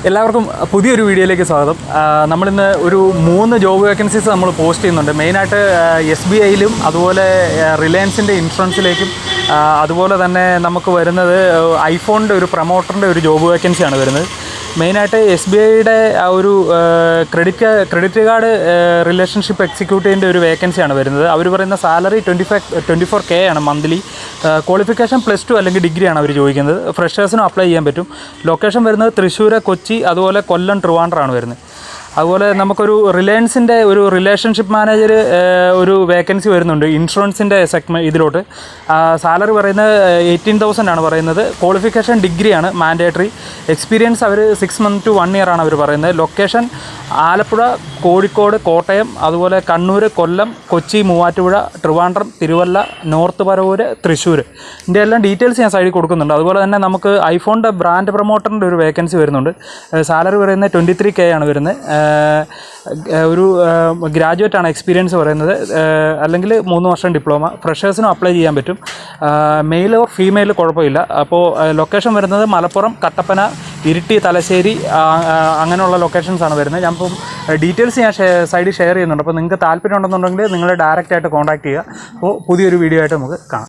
എല്ലാവർക്കും പുതിയൊരു വീഡിയോയിലേക്ക് സ്വാഗതം. നമ്മളിന്ന് ഒരു 3 ജോബ് വേക്കൻസീസ് നമ്മൾ പോസ്റ്റ് ചെയ്യുന്നുണ്ട്. മെയിനായിട്ട് SBIയിലും അതുപോലെ റിലയൻസിൻ്റെ ഇൻഷുറൻസിലേക്കും അതുപോലെ തന്നെ നമുക്ക് വരുന്നത് ഐഫോണിൻ്റെ ഒരു പ്രൊമോട്ടറിൻ്റെ ഒരു ജോബ് വേക്കൻസിയാണ് വരുന്നത്. മെയിനായിട്ട് SBIയുടെ ആ ഒരു ക്രെഡിറ്റ് കാർഡ് റിലേഷൻഷിപ്പ് എക്സിക്യൂട്ടീവിൻ്റെ ഒരു വേക്കൻസിയാണ് വരുന്നത്. അവർ പറയുന്ന സാലറി 24K ആണ് മന്ത്ലി. ക്വാളിഫിക്കേഷൻ +2 അല്ലെങ്കിൽ ഡിഗ്രിയാണ് അവർ ചോദിക്കുന്നത്. ഫ്രഷേഴ്സിനും അപ്ലൈ ചെയ്യാൻ പറ്റും. ലൊക്കേഷൻ വരുന്നത് തൃശ്ശൂർ, കൊച്ചി, അതുപോലെ കൊല്ലം, ട്രിവാൻഡ്രമാണ് വരുന്നത്. അതുപോലെ നമുക്കൊരു റിലയൻസിൻ്റെ ഒരു റിലേഷൻഷിപ്പ് മാനേജർ ഒരു വേക്കൻസി വരുന്നുണ്ട് ഇൻഷുറൻസിൻ്റെ ഇതിലോട്ട്. സാലറി പറയുന്നത് 18,000 ആണ് പറയുന്നത്. ക്വാളിഫിക്കേഷൻ ഡിഗ്രിയാണ് മാൻഡേറ്ററി. എക്സ്പീരിയൻസ് അവർ 6 months to 1 year ആണ് അവർ പറയുന്നത്. ലൊക്കേഷൻ ആലപ്പുഴ, കോഴിക്കോട്, കോട്ടയം, അതുപോലെ കണ്ണൂർ, കൊല്ലം, കൊച്ചി, മൂവാറ്റുപുഴ, ട്രിവാൻഡ്രം, തിരുവല്ല, നോർത്ത് പരവൂർ, തൃശ്ശൂർ. ഇതിൻ്റെ എല്ലാം ഡീറ്റെയിൽസ് ഞാൻ സൈഡിൽ കൊടുക്കുന്നുണ്ട്. അതുപോലെ തന്നെ നമുക്ക് ഐഫോണിൻ്റെ ബ്രാൻഡ് പ്രൊമോട്ടറിൻ്റെ ഒരു വേക്കൻസി വരുന്നുണ്ട്. സാലറി പറയുന്നത് 23K ആണ് വരുന്നത്. ഒരു ഗ്രാജുവേറ്റ് ആണ് എക്സ്പീരിയൻസ് പറയുന്നത്, അല്ലെങ്കിൽ 3 വർഷം ഡിപ്ലോമ. ഫ്രഷേഴ്സിനും അപ്ലൈ ചെയ്യാൻ പറ്റും. മെയിൽ ഓർ ഫീമെയിൽ കുഴപ്പമില്ല. അപ്പോൾ ലൊക്കേഷൻ വരുന്നത് മലപ്പുറം, കട്ടപ്പന, ഇരിട്ടി, തലശ്ശേരി, അങ്ങനെയുള്ള ലൊക്കേഷൻസാണ് വരുന്നത്. ഞാനിപ്പം ഡീറ്റെയിൽസ് ഞാൻ സൈഡിൽ ഷെയർ ചെയ്യുന്നുണ്ട്. അപ്പോൾ നിങ്ങൾക്ക് താല്പര്യം ഉണ്ടെന്നുണ്ടെങ്കിൽ നിങ്ങൾ ഡയറക്റ്റായിട്ട് കോൺടാക്ട് ചെയ്യുക. അപ്പോൾ പുതിയൊരു വീഡിയോ ആയിട്ട് നമുക്ക് കാണാം.